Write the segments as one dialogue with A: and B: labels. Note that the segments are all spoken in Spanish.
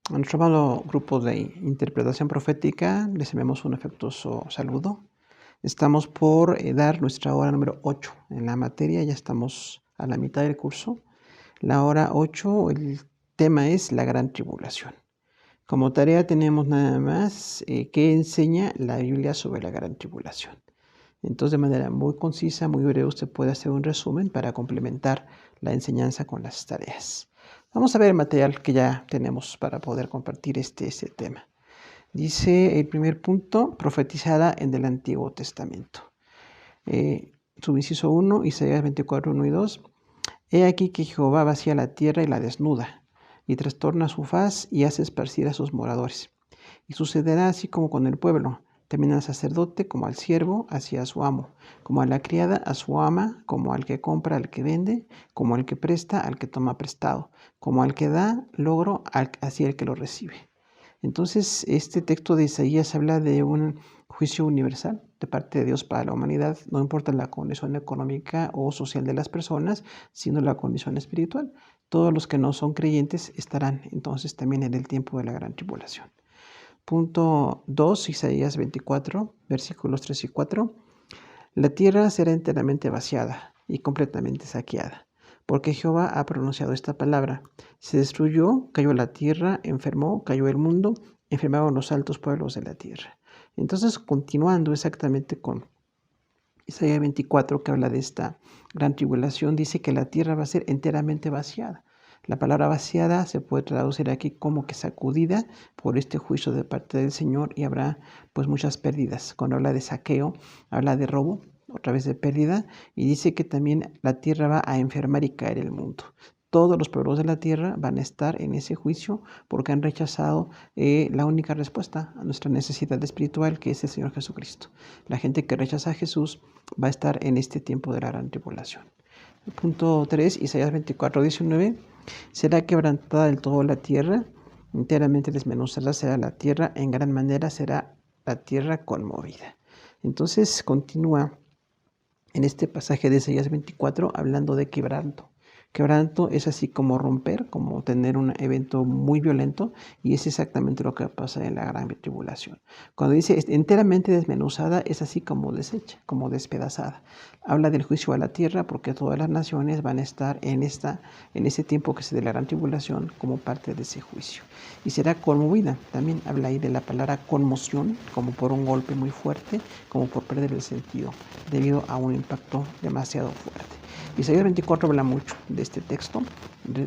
A: A nuestro amado grupo de interpretación profética les enviamos un afectuoso saludo. Estamos por dar nuestra hora número 8 en la materia, ya estamos a la mitad del curso. La hora 8, el tema es la gran tribulación. Como tarea tenemos nada más que enseña la Biblia sobre la gran tribulación. Entonces, de manera muy concisa, muy breve, usted puede hacer un resumen para complementar la enseñanza con las tareas. Vamos a ver el material que ya tenemos para poder compartir este tema. Dice el primer punto, profetizada en el Antiguo Testamento. Subinciso 1, Isaías 24, 1 y 2. He aquí que Jehová vacía la tierra y la desnuda, y trastorna su faz y hace esparcir a sus moradores. Y sucederá así como con el pueblo, también al sacerdote como al siervo hacia su amo, como a la criada a su ama, como al que compra al que vende, como al que presta al que toma prestado, como al que da logro hacia el que lo recibe. Entonces, este texto de Isaías habla de un juicio universal de parte de Dios para la humanidad, no importa la condición económica o social de las personas, sino la condición espiritual. Todos los que no son creyentes estarán entonces también en el tiempo de la gran tribulación. Punto 2, Isaías 24, versículos 3 y 4. La tierra será enteramente vaciada y completamente saqueada, porque Jehová ha pronunciado esta palabra. Se destruyó, cayó la tierra, enfermó, cayó el mundo, enfermaron los altos pueblos de la tierra. Entonces, continuando exactamente con Isaías 24, que habla de esta gran tribulación, dice que la tierra va a ser enteramente vaciada. La palabra vaciada se puede traducir aquí como que sacudida por este juicio de parte del Señor y habrá pues muchas pérdidas. Cuando habla de saqueo, habla de robo, otra vez de pérdida, y dice que también la tierra va a enfermar y caer el mundo. Todos los pueblos de la tierra van a estar en ese juicio porque han rechazado la única respuesta a nuestra necesidad espiritual, que es el Señor Jesucristo. La gente que rechaza a Jesús va a estar en este tiempo de la gran tribulación. Punto 3, Isaías 24, 19. Será quebrantada del todo la tierra, enteramente desmenuzada será la tierra, en gran manera será la tierra conmovida. Entonces continúa en este pasaje de Isaías 24 hablando de quebranto. Quebranto es así como romper, como tener un evento muy violento, y es exactamente lo que pasa en la gran tribulación. Cuando dice enteramente desmenuzada, es así como deshecha, como despedazada. Habla del juicio a la tierra porque todas las naciones van a estar en ese tiempo que es de la gran tribulación como parte de ese juicio. Y será conmovida, también habla ahí de la palabra conmoción, como por un golpe muy fuerte, como por perder el sentido, debido a un impacto demasiado fuerte. Isaías 24 habla mucho de este texto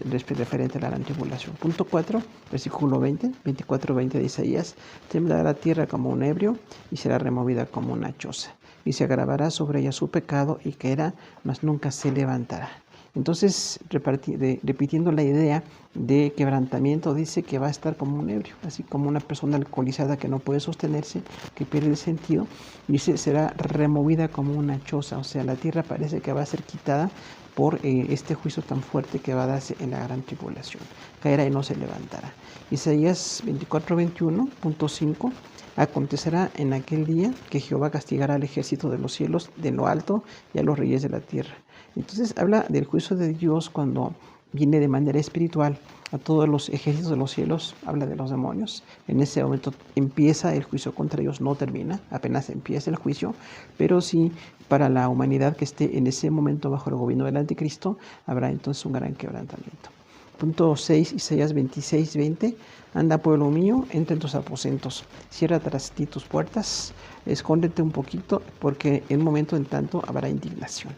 A: referente a la gran tribulación. Punto 4, versículo 20, 24-20 de Isaías. Temblará la tierra como un ebrio y será removida como una choza. Y se agravará sobre ella su pecado y caerá, mas nunca se levantará. Entonces, repitiendo la idea de quebrantamiento, dice que va a estar como un ebrio, así como una persona alcoholizada que no puede sostenerse, que pierde el sentido, dice será removida como una choza, o sea, la tierra parece que va a ser quitada por este juicio tan fuerte que va a darse en la gran tribulación. Caerá y no se levantará. Isaías 24:21.5. Acontecerá en aquel día que Jehová castigará al ejército de los cielos de lo alto y a los reyes de la tierra. Entonces habla del juicio de Dios cuando viene de manera espiritual a todos los ejércitos de los cielos, habla de los demonios. En ese momento empieza el juicio contra ellos, no termina, apenas empieza el juicio, pero sí para la humanidad que esté en ese momento bajo el gobierno del anticristo, habrá entonces un gran quebrantamiento. Punto 6, Isaías 26:20. Anda, pueblo mío, entra en tus aposentos, cierra tras ti tus puertas, escóndete un poquito, porque en un momento en tanto habrá indignación.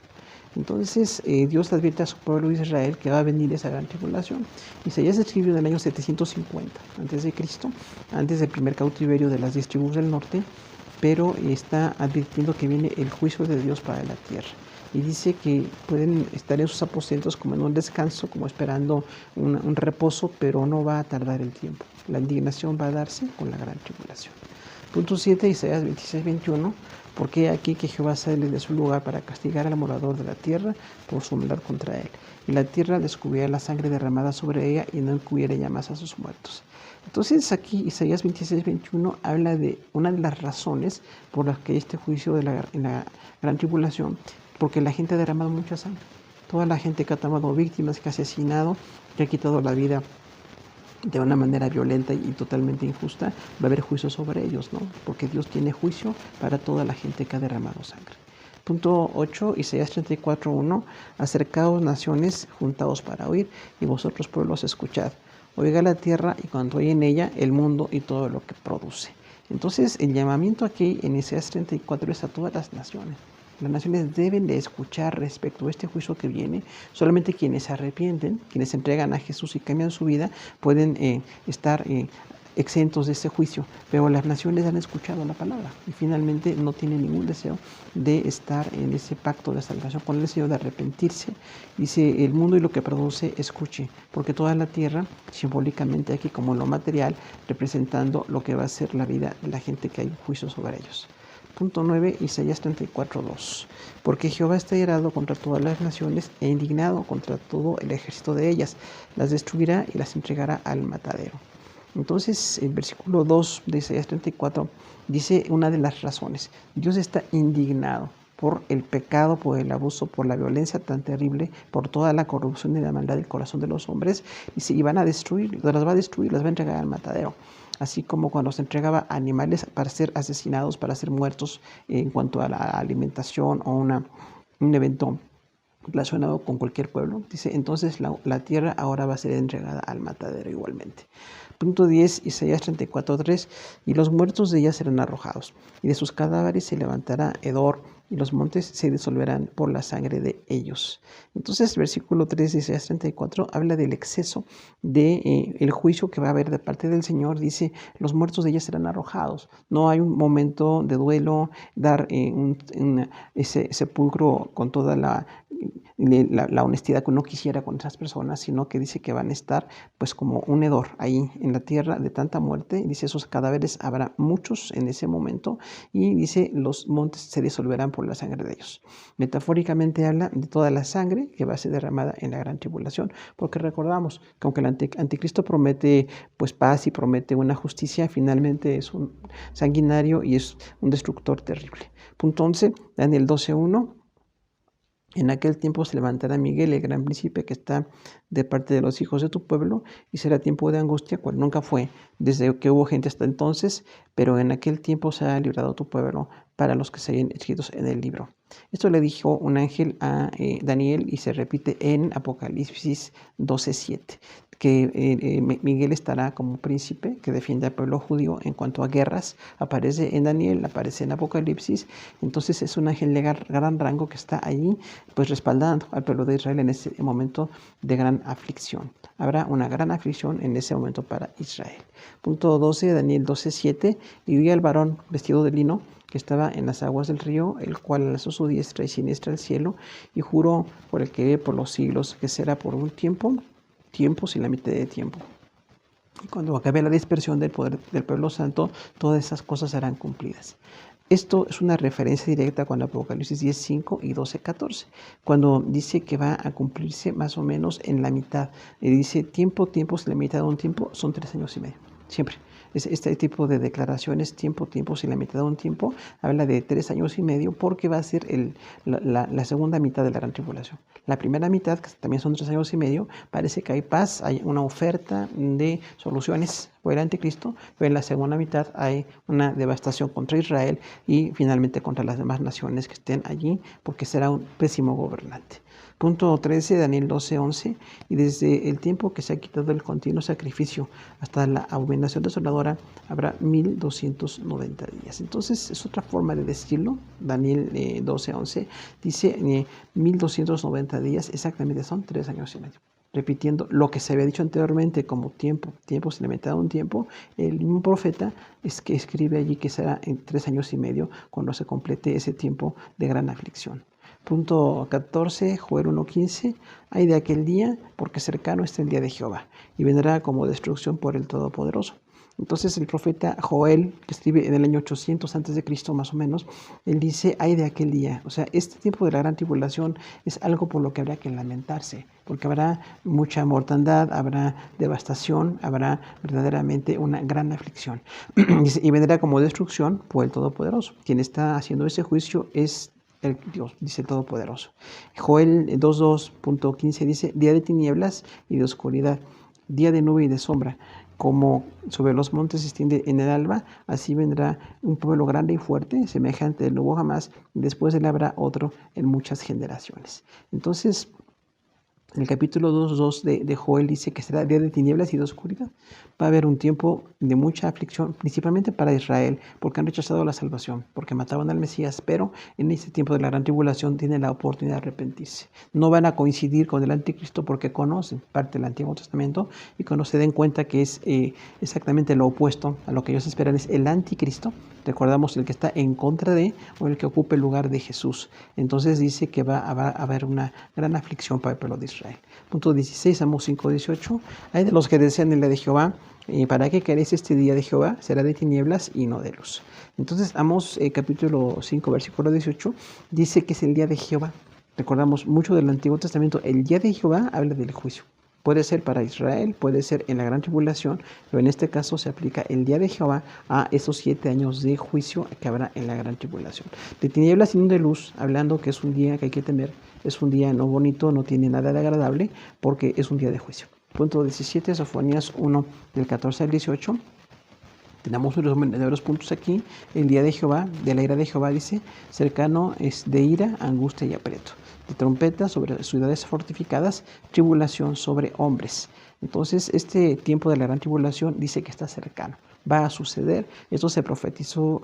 A: Entonces Dios advierte a su pueblo de Israel que va a venir esa gran tribulación. Isaías escribió en el año 750 a.C., antes del primer cautiverio de las 10 tribus del norte, pero está advirtiendo que viene el juicio de Dios para la tierra. Y dice que pueden estar en sus aposentos como en un descanso, como esperando un reposo, pero no va a tardar el tiempo. La indignación va a darse con la gran tribulación. Punto 7, Isaías 26:21. Porque aquí que Jehová sale de su lugar para castigar al morador de la tierra por su maldad contra él. Y la tierra descubrirá la sangre derramada sobre ella y no encubriera ya más a sus muertos. Entonces aquí Isaías 26:21 habla de una de las razones por las que este juicio en la gran tribulación, porque la gente ha derramado mucha sangre. Toda la gente que ha tomado víctimas, que ha asesinado, que ha quitado la vida de una manera violenta y totalmente injusta, va a haber juicio sobre ellos, ¿no? Porque Dios tiene juicio para toda la gente que ha derramado sangre. Punto 8, Isaías 34:1. Acercaos naciones, juntaos para oír, y vosotros pueblos escuchad. Oiga la tierra y cuando oye en ella el mundo y todo lo que produce. Entonces el llamamiento aquí en Isaías 34 es a todas las naciones. Las naciones deben de escuchar respecto a este juicio que viene. Solamente quienes se arrepienten, quienes se entregan a Jesús y cambian su vida, pueden estar exentos de ese juicio. Pero las naciones han escuchado la palabra y finalmente no tienen ningún deseo de estar en ese pacto de salvación con el Señor, de arrepentirse. Dice, el mundo y lo que produce, escuche, porque toda la tierra, simbólicamente aquí como lo material, representando lo que va a ser la vida de la gente que hay juicio sobre ellos. Punto 9, Isaías 34:2. Porque Jehová está irado contra todas las naciones e indignado contra todo el ejército de ellas. Las destruirá y las entregará al matadero. Entonces, el versículo 2 de Isaías 34 dice una de las razones. Dios está indignado por el pecado, por el abuso, por la violencia tan terrible, por toda la corrupción y la maldad del corazón de los hombres. Y van a destruir, las va a destruir, las va a entregar al matadero. Así como cuando se entregaba animales para ser asesinados, para ser muertos en cuanto a la alimentación o un evento relacionado con cualquier pueblo. Dice, entonces la tierra ahora va a ser entregada al matadero igualmente. Punto 10, Isaías 34:3. Y los muertos de ella serán arrojados, y de sus cadáveres se levantará hedor, y los montes se disolverán por la sangre de ellos. Entonces, el versículo 3 de Isaías 34 habla del exceso de el juicio que va a haber de parte del Señor. Dice, los muertos de ella serán arrojados. No hay un momento de duelo, dar ese sepulcro con toda la honestidad que uno quisiera con esas personas, sino que dice que van a estar pues como un hedor ahí en la tierra de tanta muerte. Dice, esos cadáveres habrá muchos en ese momento, y dice, los montes se disolverán por la sangre de ellos. Metafóricamente habla de toda la sangre que va a ser derramada en la gran tribulación, porque recordamos que aunque el anticristo promete pues paz y promete una justicia, finalmente es un sanguinario y es un destructor terrible. Punto 11, Daniel 12:1. En aquel tiempo se levantará Miguel, el gran príncipe que está de parte de los hijos de tu pueblo, y será tiempo de angustia, cual nunca fue, desde que hubo gente hasta entonces, pero en aquel tiempo será librado tu pueblo para los que se hayan escritos en el libro. Esto le dijo un ángel a Daniel y se repite en Apocalipsis 12:7, que Miguel estará como príncipe que defiende al pueblo judío en cuanto a guerras. Aparece en Daniel, aparece en Apocalipsis. Entonces es un ángel de gran rango que está allí pues respaldando al pueblo de Israel en ese momento de gran aflicción. Habrá una gran aflicción en ese momento para Israel. Punto 12, Daniel 12:7. Y vi al varón vestido de lino que estaba en las aguas del río, el cual alzó su diestra y siniestra al cielo y juró por el que vive por los siglos que será por un tiempos y la mitad de tiempo. Y cuando acabe la dispersión del poder del pueblo santo, todas esas cosas serán cumplidas. Esto es una referencia directa con Apocalipsis 10:5 y 12:14, cuando dice que va a cumplirse más o menos en la mitad. Y dice tiempos, la mitad de un tiempo son 3 años y medio, siempre. Este tipo de declaraciones, tiempos y la mitad de un tiempo, habla de 3 años y medio, porque va a ser la segunda mitad de la gran tribulación. La primera mitad, que también son 3 años y medio, parece que hay paz, hay una oferta de soluciones por el anticristo, pero en la segunda mitad hay una devastación contra Israel y finalmente contra las demás naciones que estén allí, porque será un pésimo gobernante. Punto 13, Daniel 12:11. Y desde el tiempo que se ha quitado el continuo sacrificio hasta la abominación desoladora, habrá 1290 días. Entonces, es otra forma de decirlo. Daniel 12:11 dice 1290 días, exactamente son 3 años y medio. Repitiendo lo que se había dicho anteriormente como tiempos ilimitados un tiempo, el mismo profeta es que escribe allí que será en 3 años y medio cuando se complete ese tiempo de gran aflicción. Punto 14, Joel 1:15. Ay de aquel día, porque cercano está el día de Jehová, y vendrá como destrucción por el Todopoderoso. Entonces el profeta Joel, que escribe en el año 800 a.C. más o menos, él dice, ay de aquel día. O sea, este tiempo de la gran tribulación es algo por lo que habrá que lamentarse, porque habrá mucha mortandad, habrá devastación, habrá verdaderamente una gran aflicción. Y vendrá como destrucción por el Todopoderoso. Quien está haciendo ese juicio es el Dios, dice Todopoderoso. Joel 2:2.15 dice, día de tinieblas y de oscuridad, día de nube y de sombra. Como sobre los montes se extiende en el alba, así vendrá un pueblo grande y fuerte, semejante del nuevo jamás, y después de él habrá otro en muchas generaciones. Entonces, el capítulo 2.2 de Joel dice que será día de tinieblas y de oscuridad. Va a haber un tiempo de mucha aflicción, principalmente para Israel, porque han rechazado la salvación, porque mataban al Mesías, pero en este tiempo de la gran tribulación tienen la oportunidad de arrepentirse. No van a coincidir con el anticristo porque conocen parte del Antiguo Testamento y cuando se den cuenta que es exactamente lo opuesto a lo que ellos esperan es el anticristo, recordamos el que está en contra de o el que ocupa el lugar de Jesús. Entonces dice que va a haber una gran aflicción para el pueblo de Israel. Punto 16, Amós 5:18. Hay de los que desean el día de Jehová. ¿Para qué queréis este día de Jehová? Será de tinieblas y no de luz. Entonces, Amós capítulo 5, versículo 18, dice que es el día de Jehová. Recordamos mucho del Antiguo Testamento. El día de Jehová habla del juicio. Puede ser para Israel, puede ser en la gran tribulación, pero en este caso se aplica el día de Jehová a esos 7 años de juicio que habrá en la gran tribulación. De tinieblas y no de luz, hablando que es un día que hay que temer, es un día no bonito, no tiene nada de agradable, porque es un día de juicio. Punto 17, Sofonías 1, del 14 al 18. Tenemos un resumen de varios puntos aquí. El día de Jehová, de la ira de Jehová, dice, cercano es de ira, angustia y aprieto. De trompeta sobre ciudades fortificadas, tribulación sobre hombres. Entonces, este tiempo de la gran tribulación dice que está cercano. Va a suceder. Esto se profetizó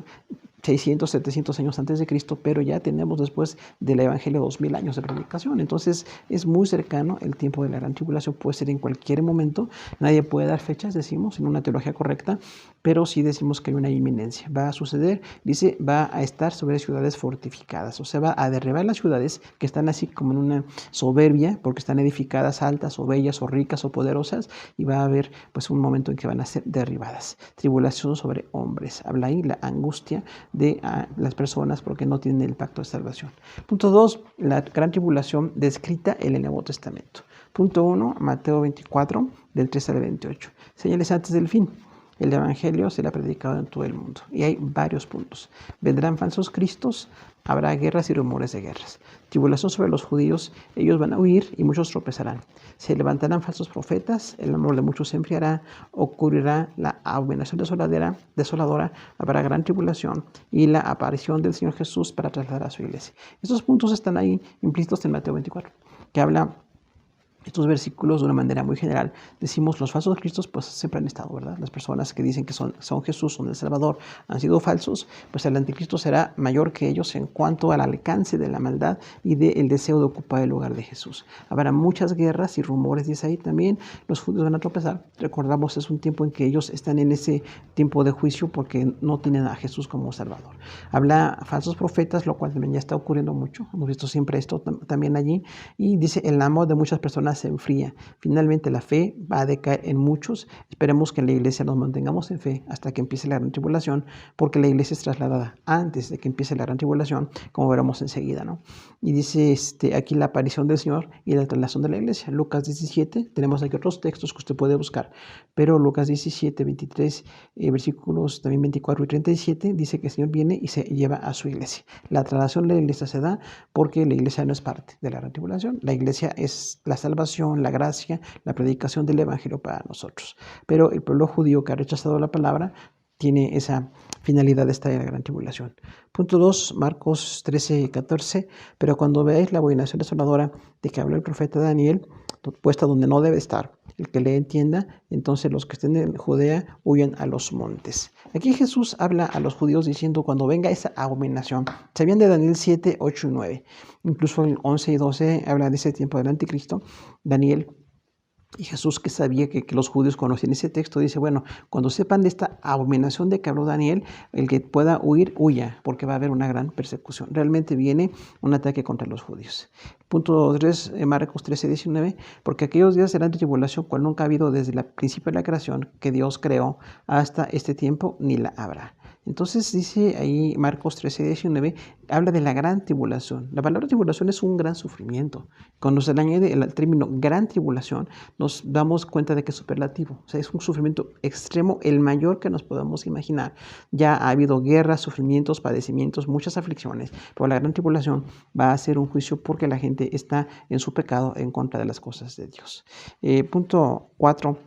A: 600, 700 años antes de Cristo, pero ya tenemos después del Evangelio 2000 años de predicación. Entonces es muy cercano el tiempo de la gran tribulación, puede ser en cualquier momento. Nadie puede dar fechas, decimos, en una teología correcta, pero sí decimos que hay una inminencia. Va a suceder, dice, va a estar sobre ciudades fortificadas, o sea, va a derribar las ciudades que están así como en una soberbia, porque están edificadas altas o bellas o ricas o poderosas, y va a haber pues un momento en que van a ser derribadas. Tribulación sobre hombres. Habla ahí la angustia de las personas porque no tienen el pacto de salvación. Punto 2, la gran tribulación descrita en el Nuevo Testamento. Punto 1, Mateo 24, del 13 al 28. Señales antes del fin. El Evangelio será predicado en todo el mundo. Y hay varios puntos. Vendrán falsos cristos, habrá guerras y rumores de guerras. Tribulación sobre los judíos, ellos van a huir y muchos tropezarán. Se levantarán falsos profetas, el amor de muchos se enfriará, ocurrirá la abominación desoladora, habrá gran tribulación y la aparición del Señor Jesús para trasladar a su iglesia. Estos puntos están ahí implícitos en Mateo 24, que habla estos versículos de una manera muy general. Decimos los falsos cristos pues siempre han estado, ¿verdad? Las personas que dicen que son Jesús, son el Salvador, han sido falsos, pues el anticristo será mayor que ellos en cuanto al alcance de la maldad y del deseo de ocupar el lugar de Jesús. Habrá muchas guerras y rumores, dice ahí también, los judíos van a tropezar. Recordamos, es un tiempo en que ellos están en ese tiempo de juicio porque no tienen a Jesús como Salvador. Habla falsos profetas, lo cual también ya está ocurriendo mucho. Hemos visto siempre esto también allí. Y dice, el amor de muchas personas se enfría. Finalmente la fe va a decaer en muchos. Esperemos que en la iglesia nos mantengamos en fe hasta que empiece la gran tribulación, porque la iglesia es trasladada antes de que empiece la gran tribulación, como veremos enseguida, ¿no? Y dice aquí la aparición del Señor y la traslación de la iglesia. Lucas 17, tenemos aquí otros textos que usted puede buscar, pero Lucas 17, 23, versículos también 24 y 37, dice que el Señor viene y se lleva a su iglesia. La traslación de la iglesia se da porque la iglesia no es parte de la gran tribulación. La iglesia es la salvación, la gracia, la predicación del Evangelio para nosotros. Pero el pueblo judío que ha rechazado la palabra tiene esa finalidad de estar en la gran tribulación. Punto 2, Marcos 13, 14. Pero cuando veáis la abominación desoladora de que habló el profeta Daniel, puesta donde no debe estar, el que le entienda, entonces los que estén en Judea huyan a los montes. Aquí Jesús habla a los judíos diciendo cuando venga esa abominación. Sabían de Daniel 7, 8 y 9. Incluso en 11 y 12 habla de ese tiempo del anticristo. Daniel y Jesús, que sabía que los judíos conocían ese texto, dice, bueno, cuando sepan de esta abominación de que habló Daniel, el que pueda huir, huya, porque va a haber una gran persecución. Realmente viene un ataque contra los judíos. Punto 3, Marcos 13, 19, porque aquellos días serán de tribulación, cual nunca ha habido desde el principio de la creación que Dios creó hasta este tiempo, ni la habrá. Entonces dice ahí Marcos 13, 19, habla de la gran tribulación. La palabra tribulación es un gran sufrimiento. Cuando se le añade el término gran tribulación, nos damos cuenta de que es superlativo. O sea, es un sufrimiento extremo, el mayor que nos podamos imaginar. Ya ha habido guerras, sufrimientos, padecimientos, muchas aflicciones, pero la gran tribulación va a ser un juicio porque la gente está en su pecado en contra de las cosas de Dios. Punto 4.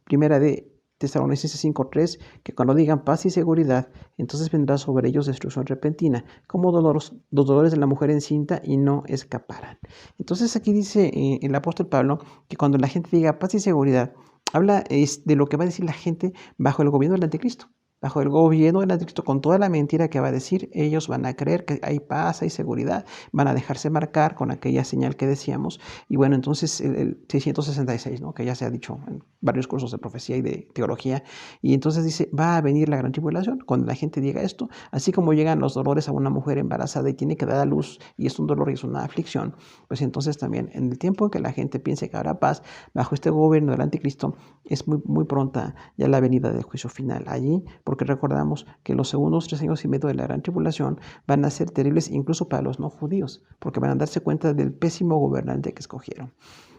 A: primera de Tesalonicenses 5:3, que cuando digan paz y seguridad, entonces vendrá sobre ellos destrucción repentina, como los dolores de la mujer encinta, y no escaparán. Entonces aquí dice el apóstol Pablo que cuando la gente diga paz y seguridad, habla de lo que va a decir la gente bajo el gobierno del anticristo. Bajo el gobierno del anticristo, con toda la mentira que va a decir, ellos van a creer que hay paz, hay seguridad, van a dejarse marcar con aquella señal que decíamos. Y bueno, entonces el 666, ¿no? Que ya se ha dicho en varios cursos de profecía y de teología. Y entonces dice, va a venir la gran tribulación. Cuando la gente diga esto, así como llegan los dolores a una mujer embarazada y tiene que dar a luz, y es un dolor y es una aflicción, pues entonces también en el tiempo en que la gente piense que habrá paz, bajo este gobierno del anticristo, es muy, muy pronta ya la venida del juicio final allí, porque recordamos que los segundos 3 años y medio de la gran tribulación van a ser terribles incluso para los no judíos, porque van a darse cuenta del pésimo gobernante que escogieron.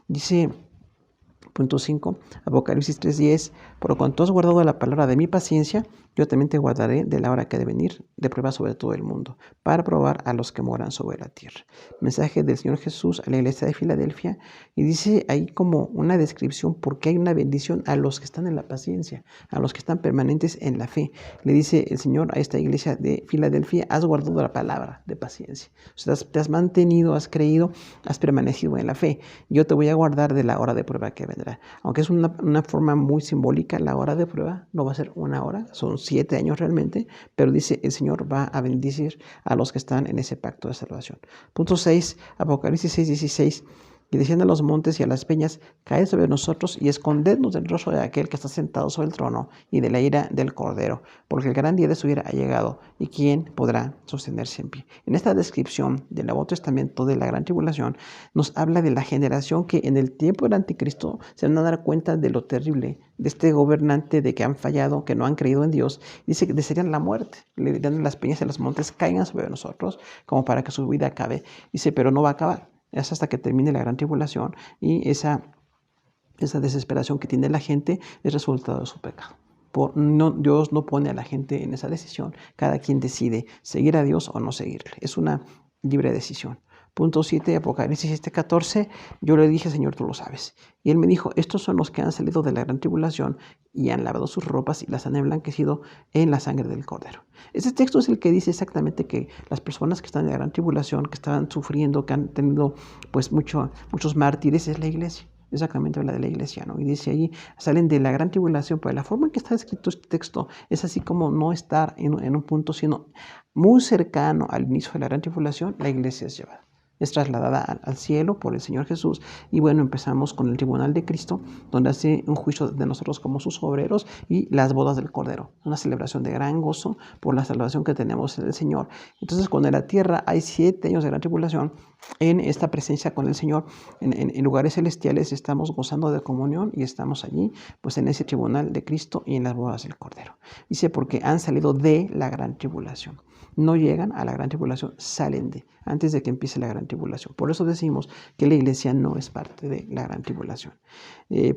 A: Dice punto 5, Apocalipsis 3:10, por cuanto has guardado la palabra de mi paciencia, yo también te guardaré de la hora que ha de venir, de prueba sobre todo el mundo, para probar a los que moran sobre la tierra. Mensaje del Señor Jesús a la iglesia de Filadelfia, y dice ahí como una descripción porque hay una bendición a los que están en la paciencia, a los que están permanentes en la fe. Le dice el Señor a esta iglesia de Filadelfia, has guardado la palabra de paciencia. O sea, te has mantenido, has creído, has permanecido en la fe. Yo te voy a guardar de la hora de prueba que vendrá. Aunque es una forma muy simbólica, la hora de prueba no va a ser una hora, son 7 años realmente, pero dice el Señor va a bendecir a los que están en ese pacto de salvación. Punto 6, Apocalipsis 6:16. Y decían a los montes y a las peñas, caed sobre nosotros y escondednos del rostro de aquel que está sentado sobre el trono y de la ira del Cordero, porque el gran día de su ira ha llegado, y quién podrá sostenerse en pie. En esta descripción del Nuevo Testamento de la gran tribulación, nos habla de la generación que en el tiempo del anticristo se van a dar cuenta de lo terrible de este gobernante, de que han fallado, que no han creído en Dios. Dice que desearían la muerte, le dirán las peñas y los montes, caigan sobre nosotros, como para que su vida acabe. Dice, pero no va a acabar. Es hasta que termine la gran tribulación, y esa desesperación que tiene la gente es resultado de su pecado. Dios no pone a la gente en esa decisión. Cada quien decide seguir a Dios o no seguirle. Es una libre decisión. Punto 7, Apocalipsis 7:14, yo le dije, Señor, tú lo sabes. Y él me dijo, estos son los que han salido de la gran tribulación y han lavado sus ropas y las han emblanquecido en la sangre del Cordero. Este texto es el que dice exactamente que las personas que están en la gran tribulación, que estaban sufriendo, que han tenido pues muchos mártires, es la iglesia. Exactamente habla de la iglesia, ¿no? Y dice ahí, salen de la gran tribulación, pero la forma en que está escrito este texto es así como no estar en un punto, sino muy cercano al inicio de la gran tribulación, la iglesia es llevada. Es trasladada al cielo por el Señor Jesús. Y bueno, empezamos con el tribunal de Cristo, donde hace un juicio de nosotros como sus obreros, y las bodas del Cordero. Una celebración de gran gozo por la salvación que tenemos en el Señor. Entonces, cuando en la tierra hay 7 años de gran tribulación, en esta presencia con el Señor, en lugares celestiales, estamos gozando de comunión y estamos allí, pues en ese tribunal de Cristo y en las bodas del Cordero. Dice, porque han salido de la gran tribulación. No llegan a la gran tribulación, salen antes de que empiece la gran tribulación. Por eso decimos que la iglesia no es parte de la gran tribulación.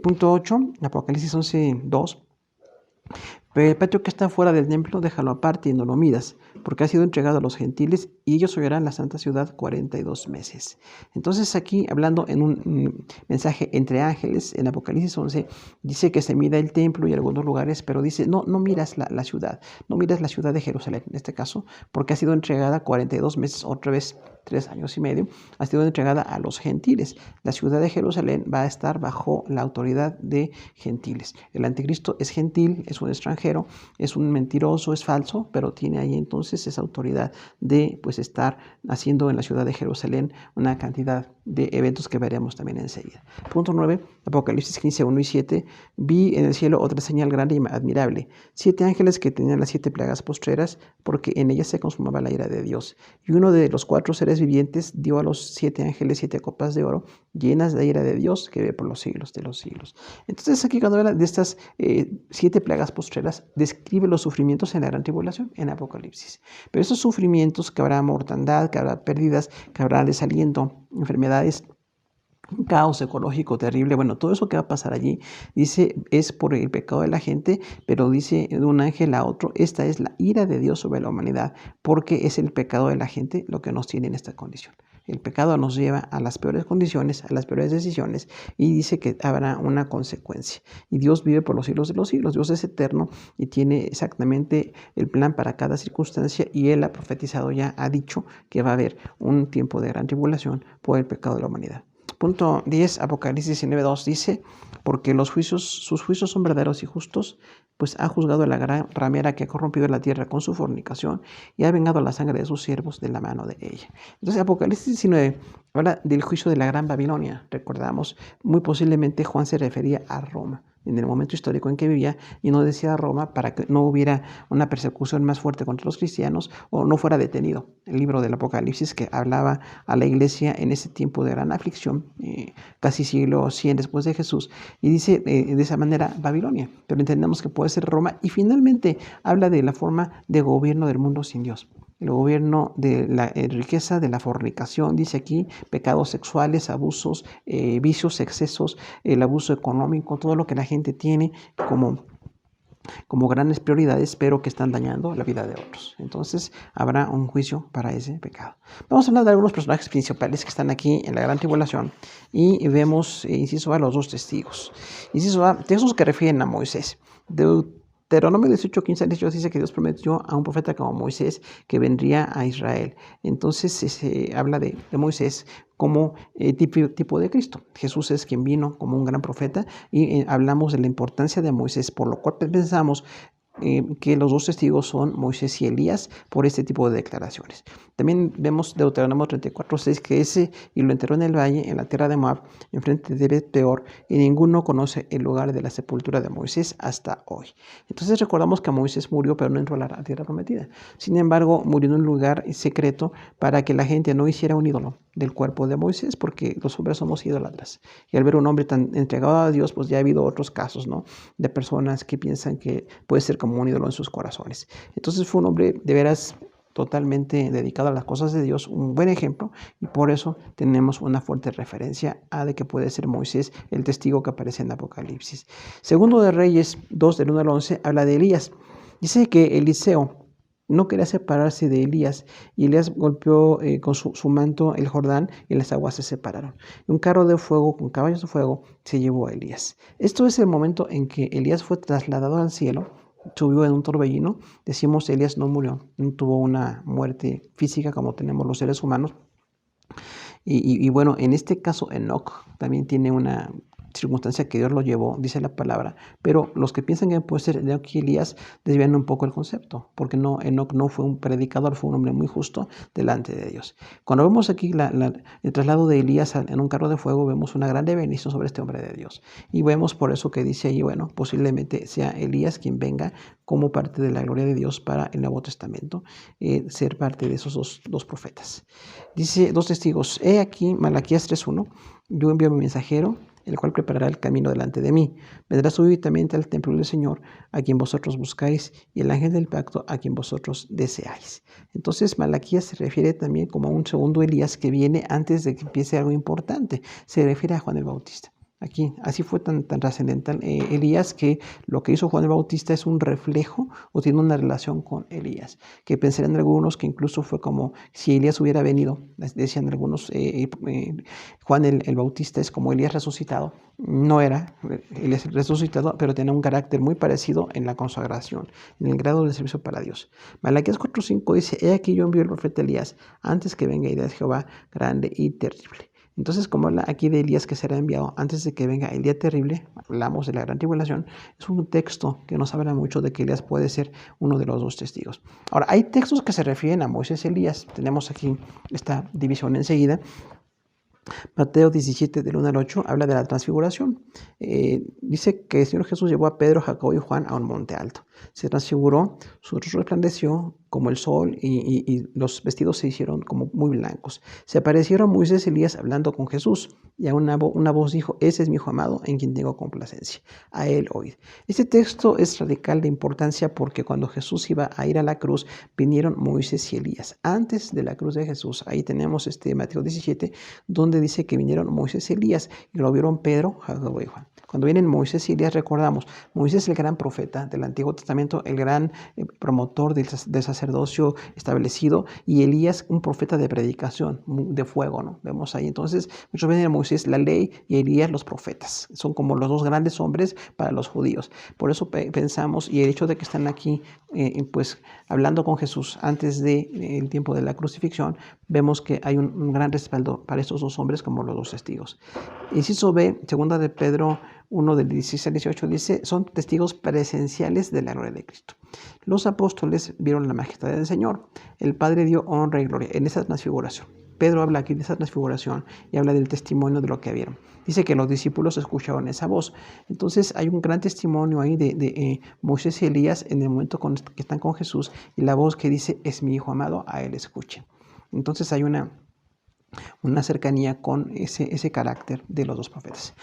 A: Punto 8, Apocalipsis 11:2. Pero el patio que está fuera del templo, déjalo aparte y no lo midas, porque ha sido entregado a los gentiles y ellos hollarán la santa ciudad 42 meses. Entonces aquí, hablando en un mensaje entre ángeles, en Apocalipsis 11, dice que se mida el templo y algunos lugares, pero dice, no miras la ciudad, no miras la ciudad de Jerusalén, en este caso, porque ha sido entregada 42 meses, otra vez 3 años y medio, ha sido entregada a los gentiles. La ciudad de Jerusalén va a estar bajo la autoridad de gentiles. El anticristo es gentil, es un extranjero, es un mentiroso, es falso, pero tiene ahí entonces esa autoridad de pues estar haciendo en la ciudad de Jerusalén una cantidad de eventos que veremos también enseguida. Punto 9, Apocalipsis 15:1-7, vi en el cielo otra señal grande y admirable, 7 ángeles que tenían las 7 plagas postreras, porque en ellas se consumaba la ira de Dios. Y uno de los 4 seres vivientes dio a los 7 ángeles 7 copas de oro, llenas de ira de Dios, que ve por los siglos de los siglos. Entonces aquí cuando habla de estas 7 plagas postreras, describe los sufrimientos en la gran tribulación, en Apocalipsis. Pero esos sufrimientos, que habrá mortandad, que habrá pérdidas, que habrá desaliento, enfermedades, un caos ecológico terrible, bueno, todo eso que va a pasar allí, dice, es por el pecado de la gente, pero dice de un ángel a otro, esta es la ira de Dios sobre la humanidad, porque es el pecado de la gente lo que nos tiene en esta condición. El pecado nos lleva a las peores condiciones, a las peores decisiones, y dice que habrá una consecuencia. Y Dios vive por los siglos de los siglos. Dios es eterno y tiene exactamente el plan para cada circunstancia, y Él ha profetizado, ya ha dicho que va a haber un tiempo de gran tribulación por el pecado de la humanidad. Punto 10, Apocalipsis 19:2 dice: porque sus juicios son verdaderos y justos, pues ha juzgado a la gran ramera que ha corrompido la tierra con su fornicación y ha vengado la sangre de sus siervos de la mano de ella. Entonces Apocalipsis 19 habla del juicio de la gran Babilonia. Recordamos, muy posiblemente Juan se refería a Roma en el momento histórico en que vivía, y no decía Roma para que no hubiera una persecución más fuerte contra los cristianos o no fuera detenido. El libro del Apocalipsis, que hablaba a la iglesia en ese tiempo de gran aflicción, casi siglo 100 después de Jesús, y dice de esa manera Babilonia, pero entendemos que puede ser Roma, y finalmente habla de la forma de gobierno del mundo sin Dios. El gobierno de la riqueza, de la fornicación, dice aquí, pecados sexuales, abusos, vicios, excesos, el abuso económico, todo lo que la gente tiene como grandes prioridades, pero que están dañando la vida de otros. Entonces habrá un juicio para ese pecado. Vamos a hablar de algunos personajes principales que están aquí en la gran tribulación, y vemos, inciso A, los dos testigos. Inciso A, textos que refieren a Moisés. Deuteronomio 18:15 dice que Dios prometió a un profeta como Moisés que vendría a Israel. Entonces se habla de Moisés como tipo de Cristo. Jesús es quien vino como un gran profeta, y hablamos de la importancia de Moisés, por lo cual pensamos que los dos testigos son Moisés y Elías por este tipo de declaraciones. También vemos Deuteronomio 34:6 que y lo enterró en el valle, en la tierra de Moab, enfrente de Bet-peor, y ninguno conoce el lugar de la sepultura de Moisés hasta hoy. Entonces recordamos que Moisés murió, pero no entró a la tierra prometida. Sin embargo, murió en un lugar secreto para que la gente no hiciera un ídolo del cuerpo de Moisés, porque los hombres somos idólatras. Y al ver un hombre tan entregado a Dios, pues ya ha habido otros casos, ¿no?, de personas que piensan que puede ser como un ídolo en sus corazones. Entonces fue un hombre de veras totalmente dedicado a las cosas de Dios, un buen ejemplo, y por eso tenemos una fuerte referencia a de que puede ser Moisés el testigo que aparece en Apocalipsis. Segundo de Reyes 2, del 1 al 11, habla de Elías. Dice que Eliseo no quería separarse de Elías, y Elías golpeó con su manto el Jordán, y las aguas se separaron. Un carro de fuego con caballos de fuego se llevó a Elías. Esto es el momento en que Elías fue trasladado al cielo, subió en un torbellino. Decimos, Elías no murió, no tuvo una muerte física como tenemos los seres humanos. Y bueno, en este caso Enoc también tiene una circunstancia que Dios lo llevó, dice la palabra, pero los que piensan que puede ser Enoc y Elías desvían un poco el concepto, porque Enoc no fue un predicador, fue un hombre muy justo delante de Dios. Cuando vemos aquí el traslado de Elías en un carro de fuego, vemos una grande bendición sobre este hombre de Dios, y vemos por eso que dice ahí, bueno, posiblemente sea Elías quien venga como parte de la gloria de Dios para el Nuevo Testamento, ser parte de esos dos profetas. Dice, dos testigos, he aquí, Malaquías 3:1, yo envío a mi mensajero, el cual preparará el camino delante de mí. Vendrá súbitamente al templo del Señor, a quien vosotros buscáis, y el ángel del pacto, a quien vosotros deseáis. Entonces Malaquías se refiere también como a un segundo Elías que viene antes de que empiece algo importante. Se refiere a Juan el Bautista. Aquí, así fue tan trascendental Elías, que lo que hizo Juan el Bautista es un reflejo o tiene una relación con Elías, que pensarían algunos que incluso fue como si Elías hubiera venido. Decían algunos, Juan el Bautista es como Elías resucitado. No era Elías resucitado, pero tenía un carácter muy parecido en la consagración, en el grado del servicio para Dios. Malaquías 4:5 dice, he aquí yo envío el profeta Elías antes que venga idea de Jehová grande y terrible. Entonces, como habla aquí de Elías que será enviado antes de que venga el día terrible, hablamos de la gran tribulación, es un texto que nos habla mucho de que Elías puede ser uno de los dos testigos. Ahora, hay textos que se refieren a Moisés y Elías. Tenemos aquí esta división enseguida. Mateo 17, del 1 al 8, habla de la transfiguración. Dice que el Señor Jesús llevó a Pedro, Jacobo y Juan a un monte alto. Se transfiguró, su rostro resplandeció como el sol, y los vestidos se hicieron como muy blancos. Se aparecieron Moisés y Elías hablando con Jesús, y a una voz dijo, ese es mi hijo amado, en quien tengo complacencia. A él oíd. Este texto es radical de importancia porque cuando Jesús iba a ir a la cruz, vinieron Moisés y Elías. Antes de la cruz de Jesús, ahí tenemos Mateo 17, donde dice que vinieron Moisés y Elías, y lo vieron Pedro, Jacobo y Juan. Cuando vienen Moisés y Elías, recordamos, Moisés es el gran profeta del Antiguo Testamento, el gran promotor del sacerdocio sacerdocio establecido, y Elías un profeta de predicación, de fuego, ¿no? Vemos ahí. Entonces, muchos ven en Moisés la ley y Elías los profetas. Son como los dos grandes hombres para los judíos. Por eso pensamos, y el hecho de que están aquí, pues, hablando con Jesús antes del tiempo de la crucifixión, vemos que hay un gran respaldo para estos dos hombres como los dos testigos. Inciso B, segunda de Pedro 1 del 16 al 18 dice, son testigos presenciales de la gloria de Cristo. Los apóstoles vieron la majestad del Señor. El Padre dio honra y gloria en esa transfiguración. Pedro habla aquí de esa transfiguración y habla del testimonio de lo que vieron. Dice que los discípulos escucharon esa voz. Entonces hay un gran testimonio ahí de Moisés y Elías en el momento que están con Jesús, y la voz que dice, es mi Hijo amado, a él escuchen. Entonces hay una cercanía con ese carácter de los dos profetas.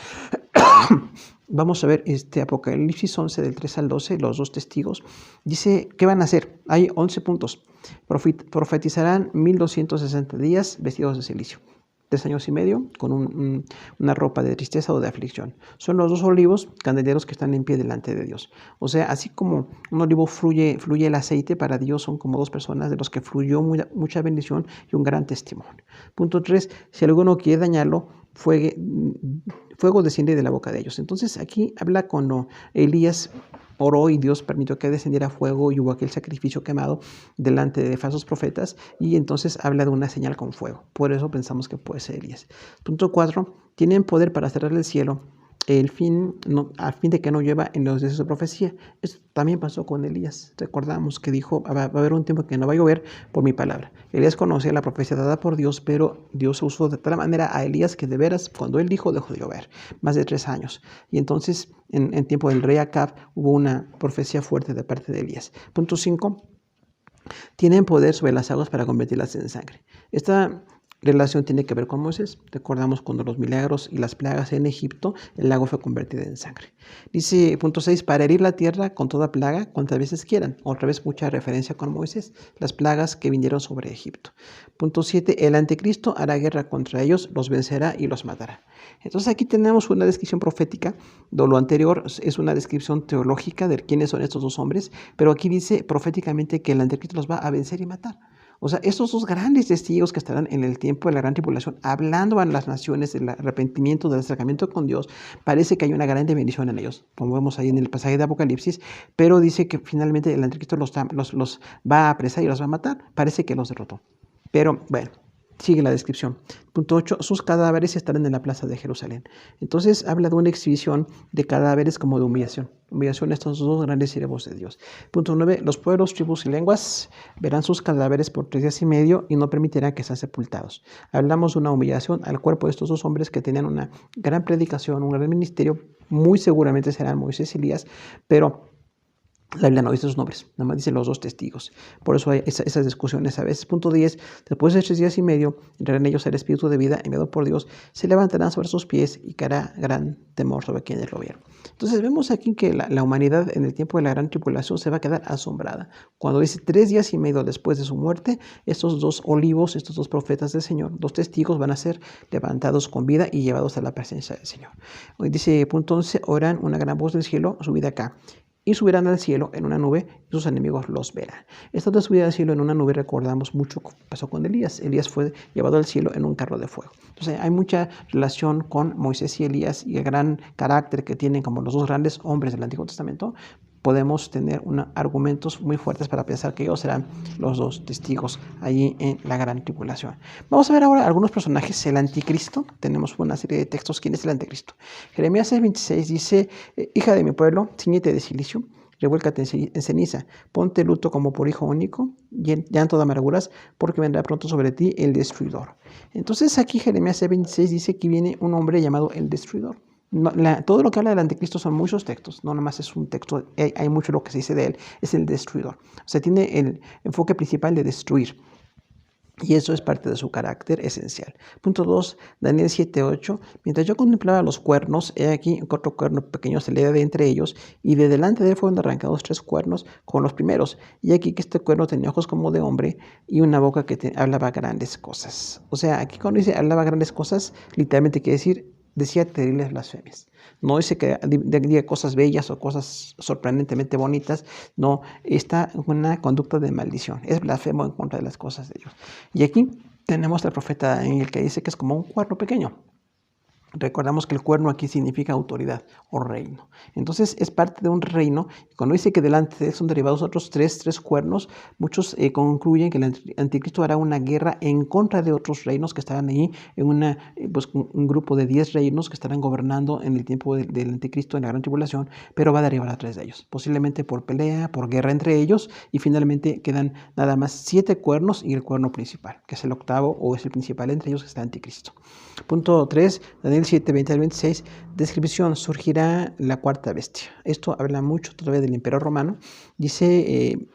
A: Vamos a ver Apocalipsis 11 del 3 al 12, los dos testigos. Dice, ¿qué van a hacer? Hay 11 puntos. Profetizarán 1260 días vestidos de cilicio. 3 años y medio con una ropa de tristeza o de aflicción. Son los dos olivos candeleros que están en pie delante de Dios. O sea, así como un olivo fluye el aceite, para Dios son como dos personas de los que fluyó mucha bendición y un gran testimonio. Punto 3, si alguno quiere dañarlo, fuego desciende de la boca de ellos. Entonces aquí habla cuando Elías oró y Dios permitió que descendiera fuego y hubo aquel sacrificio quemado delante de falsos profetas, y entonces habla de una señal con fuego. Por eso pensamos que puede ser Elías. Punto 4, tienen poder para cerrar el cielo a fin de que no llueva en los días de su profecía. Esto también pasó con Elías. Recordamos que dijo, va a haber un tiempo que no va a llover por mi palabra. Elías conocía la profecía dada por Dios, pero Dios usó de tal manera a Elías que de veras, cuando él dijo, dejó de llover. Más de 3 años. Y entonces, en tiempo del rey Acab, hubo una profecía fuerte de parte de Elías. Punto 5. Tienen poder sobre las aguas para convertirlas en sangre. Esta relación tiene que ver con Moisés. Recordamos cuando los milagros y las plagas en Egipto, el lago fue convertido en sangre. Dice, punto 6, para herir la tierra con toda plaga cuantas veces quieran. Otra vez mucha referencia con Moisés, las plagas que vinieron sobre Egipto. Punto 7, el anticristo hará guerra contra ellos, los vencerá y los matará. Entonces aquí tenemos una descripción profética. Lo anterior es una descripción teológica de quiénes son estos dos hombres, pero aquí dice proféticamente que el anticristo los va a vencer y matar. O sea, estos dos grandes testigos que estarán en el tiempo de la gran tribulación, hablando a las naciones del arrepentimiento, del acercamiento con Dios, parece que hay una gran bendición en ellos, como vemos ahí en el pasaje de Apocalipsis, pero dice que finalmente el anticristo los va a apresar y los va a matar. Parece que los derrotó. Pero bueno, sigue la descripción. Punto 8, sus cadáveres estarán en la plaza de Jerusalén. Entonces habla de una exhibición de cadáveres como de humillación. Humillación a estos dos grandes siervos de Dios. Punto 9, los pueblos, tribus y lenguas verán sus cadáveres por 3 días y medio y no permitirán que sean sepultados. Hablamos de una humillación al cuerpo de estos dos hombres que tenían una gran predicación, un gran ministerio. Muy seguramente serán Moisés y Elías, pero la Biblia no dice sus nombres, nada más dice los dos testigos. Por eso hay esas discusiones a veces. Punto 10, después de 3 días y medio, entrará en ellos el espíritu de vida enviado por Dios, se levantarán sobre sus pies y caerá gran temor sobre quienes lo vieron. Entonces vemos aquí que la humanidad en el tiempo de la gran tribulación se va a quedar asombrada. Cuando dice 3 días y medio después de su muerte, estos dos olivos, estos dos profetas del Señor, dos testigos, van a ser levantados con vida y llevados a la presencia del Señor. Hoy dice punto 11, oirán una gran voz del cielo, subida acá, y subirán al cielo en una nube y sus enemigos los verán. Esta de subida al cielo en una nube recordamos mucho que pasó con Elías. Elías fue llevado al cielo en un carro de fuego. Entonces hay mucha relación con Moisés y Elías y el gran carácter que tienen como los dos grandes hombres del Antiguo Testamento. Podemos tener argumentos muy fuertes para pensar que ellos serán los dos testigos allí en la gran tribulación. Vamos a ver ahora algunos personajes. El anticristo, tenemos una serie de textos. ¿Quién es el anticristo? Jeremías 6:26 dice, hija de mi pueblo, ciñete de cilicio, revuélcate en ceniza, ponte luto como por hijo único, llanto de amarguras, porque vendrá pronto sobre ti el destruidor. Entonces aquí Jeremías 6:26 dice que viene un hombre llamado el destruidor. No, todo lo que habla del anticristo son muchos textos, no nomás es un texto, hay mucho lo que se dice de él, es el destruidor. O sea, tiene el enfoque principal de destruir. Y eso es parte de su carácter esencial. Punto 2, Daniel 7:8. Mientras yo contemplaba los cuernos, he aquí otro cuerno pequeño salía de entre ellos, y de delante de él fueron arrancados 3 cuernos con los primeros. Y aquí que este cuerno tenía ojos como de hombre y una boca que hablaba grandes cosas. O sea, aquí cuando dice hablaba grandes cosas, literalmente quiere decir decía terribles blasfemias. No dice que diga cosas bellas o cosas sorprendentemente bonitas. No, está una conducta de maldición. Es blasfemo en contra de las cosas de Dios. Y aquí tenemos al profeta Daniel que dice que es como un cuerno pequeño. Recordamos que el cuerno aquí significa autoridad o reino. Entonces es parte de un reino. Cuando dice que delante de él son derivados otros tres cuernos, muchos concluyen que el anticristo hará una guerra en contra de otros reinos que estarán ahí, en un grupo de 10 reinos que estarán gobernando en el tiempo del anticristo en la gran tribulación, pero va a derribar a 3 de ellos, posiblemente por pelea, por guerra entre ellos, y finalmente quedan nada más 7 cuernos y el cuerno principal, que es el octavo o es el principal entre ellos, que está el anticristo. Punto 3, Daniel 7, 20 al 26, descripción, surgirá la cuarta bestia. Esto habla mucho todavía del imperio romano. Dice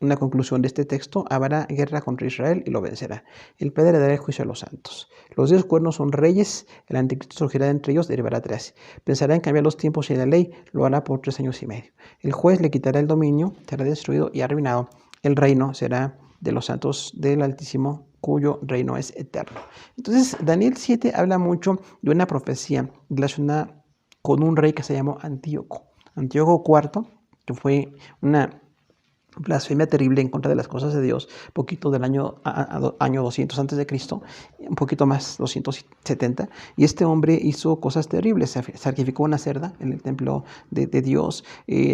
A: una conclusión de este texto: habrá guerra contra Israel y lo vencerá. El Padre dará el juicio a los santos. Los 10 cuernos son reyes, el anticristo surgirá entre ellos, derivará 3. Pensará en cambiar los tiempos y la ley, lo hará por 3 años y medio. El juez le quitará el dominio, será destruido y arruinado. El reino será de los santos del Altísimo, cuyo reino es eterno. Entonces, Daniel 7 habla mucho de una profecía relacionada con un rey que se llamó Antíoco. Antíoco IV, que fue una blasfemia terrible en contra de las cosas de Dios, poquito del año 200 antes de Cristo, un poquito más, 270, y este hombre hizo cosas terribles. Sacrificó una cerda en el templo de Dios,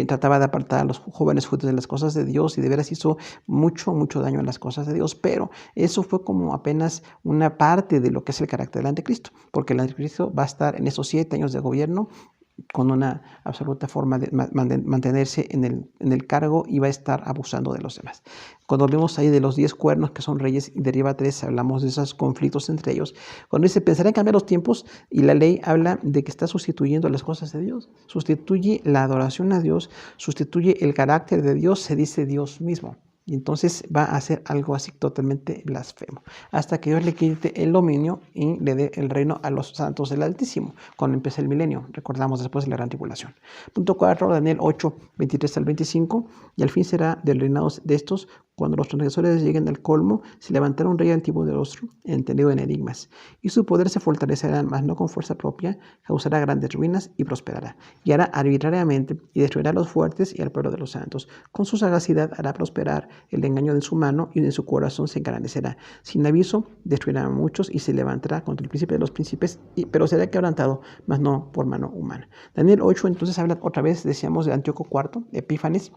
A: trataba de apartar a los jóvenes judíos de las cosas de Dios, y de veras hizo mucho daño a las cosas de Dios. Pero eso fue como apenas una parte de lo que es el carácter del anticristo, porque el anticristo va a estar en esos 7 años de gobierno con una absoluta forma de mantenerse en el cargo, y va a estar abusando de los demás. Cuando hablamos ahí de los 10 cuernos que son reyes y deriva 3, hablamos de esos conflictos entre ellos. Cuando dice pensará en cambiar los tiempos y la ley, habla de que está sustituyendo las cosas de Dios, sustituye la adoración a Dios, sustituye el carácter de Dios, se dice Dios mismo. Y entonces va a hacer algo así totalmente blasfemo, hasta que Dios le quite el dominio y le dé el reino a los santos del Altísimo, cuando empiece el milenio, recordamos, después de la gran tribulación. Punto 4, Daniel 8, 23 al 25, y al fin será del reinado de estos, cuando los transgresores lleguen al colmo, se levantará un rey antiguo de rostro, entendido en enigmas, y su poder se fortalecerá, mas no con fuerza propia, causará grandes ruinas y prosperará, y hará arbitrariamente, y destruirá a los fuertes y al pueblo de los santos. Con su sagacidad hará prosperar el engaño de su mano, y de su corazón se engrandecerá. Sin aviso destruirá a muchos y se levantará contra el príncipe de los príncipes, pero será quebrantado, mas no por mano humana. Daniel 8 entonces habla otra vez, decíamos, de Antíoco IV, Epífanes,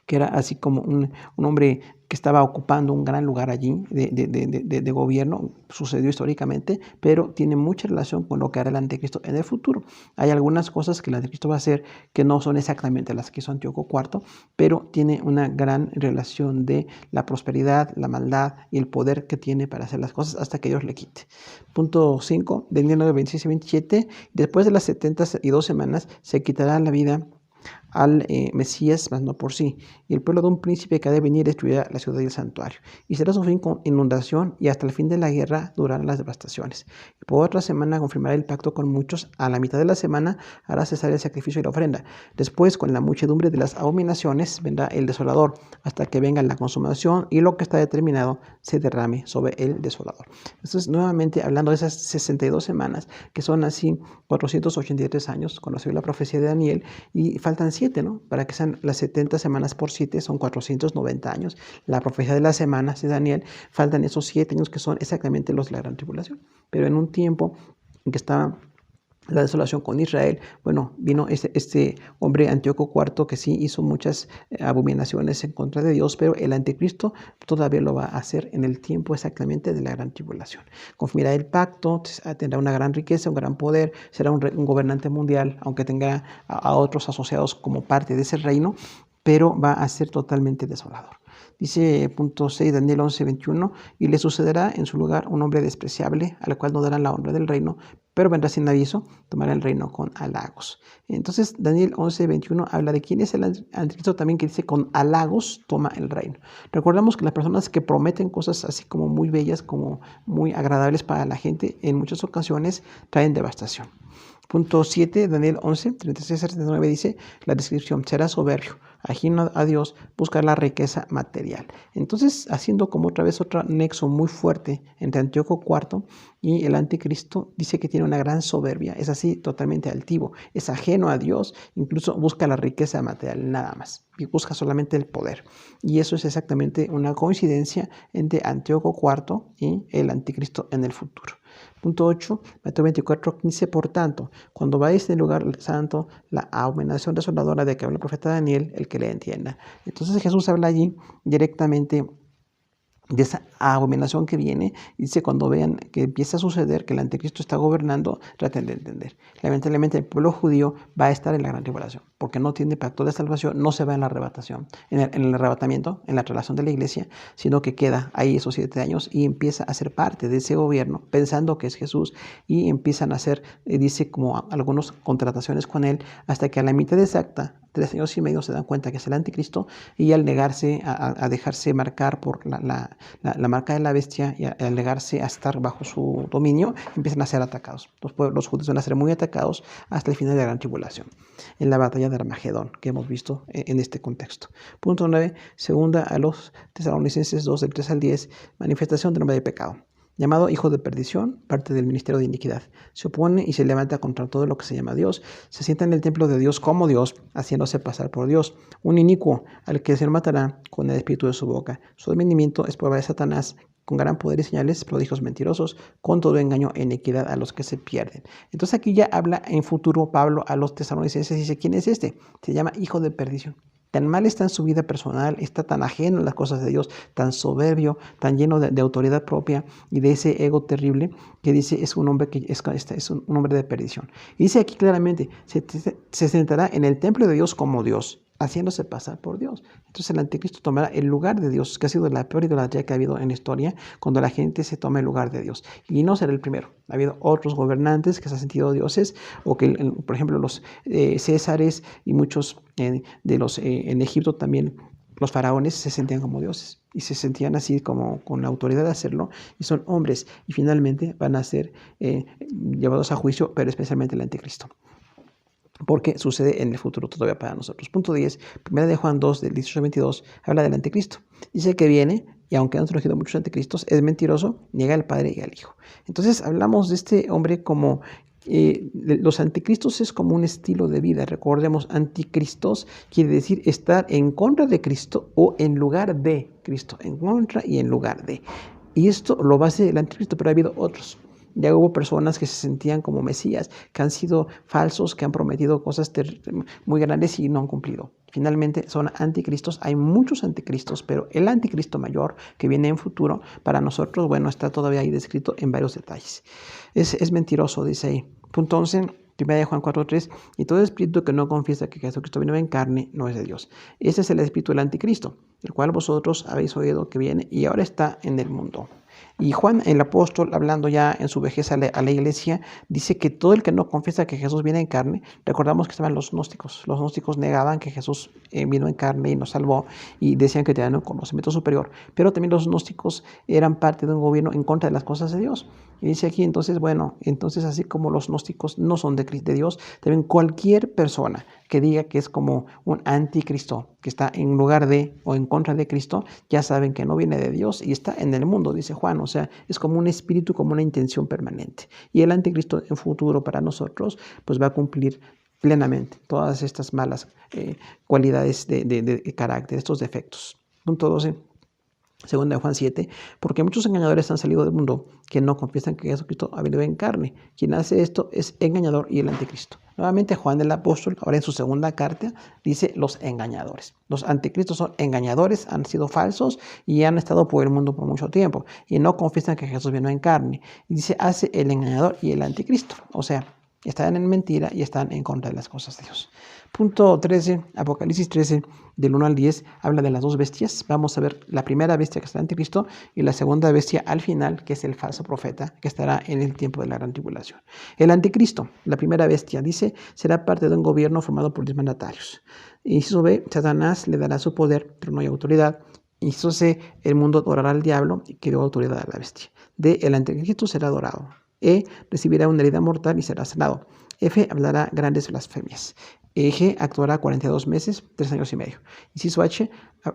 A: que era así como un hombre que estaba ocupando un gran lugar allí de gobierno. Sucedió históricamente, pero tiene mucha relación con lo que hará el anticristo en el futuro. Hay algunas cosas que el anticristo va a hacer que no son exactamente las que hizo Antíoco IV, pero tiene una gran relación de la prosperidad, la maldad y el poder que tiene para hacer las cosas hasta que Dios le quite. Punto 5, Daniel 9, 26 y 27. Después de las 72 semanas se quitará la vida al Mesías, mas no por sí. Y el pueblo de un príncipe que ha de venir destruirá la ciudad y el santuario. Y será su fin con inundación, y hasta el fin de la guerra durarán las devastaciones. Y por otra semana confirmará el pacto con muchos. A la mitad de la semana hará cesar el sacrificio y la ofrenda. Después, con la muchedumbre de las abominaciones, vendrá el desolador, hasta que venga la consumación y lo que está determinado se derrame sobre el desolador. Entonces, nuevamente hablando de esas 62 semanas, que son así 483 años, conoció la profecía de Daniel, y faltan 7, ¿no? Para que sean las 70 semanas por 7, son 490 años. La profecía de las semanas de Daniel, faltan esos 7 años que son exactamente los de la gran tribulación. Pero en un tiempo en que estaba la desolación con Israel, bueno, vino este hombre Antíoco IV, que sí hizo muchas abominaciones en contra de Dios, pero el anticristo todavía lo va a hacer en el tiempo exactamente de la gran tribulación. Confirmará el pacto, tendrá una gran riqueza, un gran poder, será un gobernante mundial, aunque tenga a otros asociados como parte de ese reino, pero va a ser totalmente desolador. Dice punto 6, Daniel 11, 21, y le sucederá en su lugar un hombre despreciable, al cual no darán la honra del reino, pero vendrá sin aviso, tomará el reino con halagos. Entonces, Daniel 11, 21 habla de quién es el anticristo también, que dice con halagos toma el reino. Recordamos que las personas que prometen cosas así como muy bellas, como muy agradables para la gente, en muchas ocasiones traen devastación. Punto 7, Daniel 11, 36 a 39 dice la descripción: será soberbio, ajeno a Dios, buscar la riqueza material. Entonces, haciendo como otra vez otro nexo muy fuerte entre Antíoco IV y el anticristo, dice que tiene una gran soberbia, es así totalmente altivo, es ajeno a Dios, incluso busca la riqueza material nada más, y busca solamente el poder. Y eso es exactamente una coincidencia entre Antíoco IV y el anticristo en el futuro. Punto 8, Mateo 24, 15, por tanto, cuando va a este lugar santo, la abominación desoladora de que habla el profeta Daniel, el que le entienda. Entonces Jesús habla allí directamente de esa abominación que viene, y dice: cuando vean que empieza a suceder, que el anticristo está gobernando, traten de entender. Lamentablemente el pueblo judío va a estar en la gran tribulación, porque no tiene pacto de salvación, no se va en la arrebatación, en el arrebatamiento, en la traslación de la iglesia, sino que queda ahí esos 7 años y empieza a ser parte de ese gobierno, pensando que es Jesús, y empiezan a hacer, dice, como algunas contrataciones con él, hasta que a la mitad exacta, 3 años y medio, se dan cuenta que es el anticristo, y al negarse a dejarse marcar por la marca de la bestia, y al negarse a estar bajo su dominio, empiezan a ser atacados. Los judíos van a ser muy atacados hasta el final de la gran tribulación, en la batalla de Armagedón, que hemos visto en este contexto. Punto 9, segunda a los Tesalonicenses 2, del 3 al 10, manifestación del hombre de pecado. Llamado hijo de perdición, parte del ministerio de iniquidad. Se opone y se levanta contra todo lo que se llama Dios. Se sienta en el templo de Dios como Dios, haciéndose pasar por Dios. Un inicuo, al que se matará con el espíritu de su boca. Su advenimiento es prueba de Satanás, con gran poder y señales, prodigios mentirosos, con todo engaño e iniquidad a los que se pierden. Entonces aquí ya habla en futuro Pablo a los tesalonicenses y dice: ¿quién es este? Se llama hijo de perdición. Tan mal está en su vida personal, está tan ajeno a las cosas de Dios, tan soberbio, tan lleno de autoridad propia y de ese ego terrible, que dice es un hombre que es un hombre de perdición. Y dice aquí claramente: se sentará en el templo de Dios como Dios, haciéndose pasar por Dios. Entonces el anticristo tomará el lugar de Dios, que ha sido la peor idolatría que ha habido en la historia, cuando la gente se toma el lugar de Dios. Y no será el primero. Ha habido otros gobernantes que se han sentido dioses, o que, por ejemplo, los césares y muchos de los en Egipto también, los faraones se sentían como dioses y se sentían así como con la autoridad de hacerlo, y son hombres, y finalmente van a ser llevados a juicio, pero especialmente el anticristo, porque sucede en el futuro todavía para nosotros. Punto 10, 1 de Juan 2, del 18 al 22, habla del anticristo. Dice que viene, y aunque han surgido muchos anticristos, es mentiroso, niega al Padre y al Hijo. Entonces hablamos de este hombre como los anticristos es como un estilo de vida. Recordemos, anticristos quiere decir estar en contra de Cristo o en lugar de Cristo, en contra y en lugar de. Y esto lo va a hacer el anticristo, pero ha habido otros. Ya hubo personas que se sentían como mesías, que han sido falsos, que han prometido cosas muy grandes y no han cumplido. Finalmente son anticristos. Hay muchos anticristos, pero el anticristo mayor que viene en futuro, para nosotros, bueno, está todavía ahí descrito en varios detalles. Es mentiroso, dice ahí. Punto 11, 1 de Juan 4:3, y todo espíritu que no confiesa que Jesucristo vino en carne no es de Dios. Ese es el espíritu del anticristo, el cual vosotros habéis oído que viene y ahora está en el mundo. Y Juan, el apóstol, hablando ya en su vejez a la iglesia, dice que todo el que no confiesa que Jesús viene en carne, recordamos que estaban los gnósticos. Los gnósticos negaban que Jesús vino en carne y nos salvó, y decían que tenían un conocimiento superior. Pero también los gnósticos eran parte de un gobierno en contra de las cosas de Dios. Y dice aquí, entonces, bueno, entonces así como los gnósticos no son de Dios, también cualquier persona que diga que es como un anticristo, que está en lugar de o en contra de Cristo, ya saben que no viene de Dios y está en el mundo, dice Juan. O sea, es como un espíritu, como una intención permanente. Y el anticristo en futuro para nosotros, pues va a cumplir plenamente todas estas malas cualidades de carácter, estos defectos. Punto 12. Segunda de Juan 7, porque muchos engañadores han salido del mundo que no confiesan que Jesucristo ha venido en carne. Quien hace esto es engañador y el anticristo. Nuevamente Juan el apóstol, ahora en su segunda carta, dice los engañadores. Los anticristos son engañadores, han sido falsos y han estado por el mundo por mucho tiempo y no confiesan que Jesús vino en carne. Y dice, hace el engañador y el anticristo. O sea, están en mentira y están en contra de las cosas de Dios. Punto 13, Apocalipsis 13, del 1 al 10, habla de las dos bestias. Vamos a ver la primera bestia, que es el anticristo, y la segunda bestia al final, que es el falso profeta, que estará en el tiempo de la gran tribulación. El anticristo, la primera bestia, dice, será parte de un gobierno formado por 10 mandatarios. Inciso B, Satanás le dará su poder, trono y autoridad. Inciso C, el mundo adorará al diablo y que dio autoridad a la bestia. D, el anticristo será adorado. E, recibirá una herida mortal y será sanado. F hablará grandes blasfemias. G actuará 42 meses, 3 años y medio. Inciso H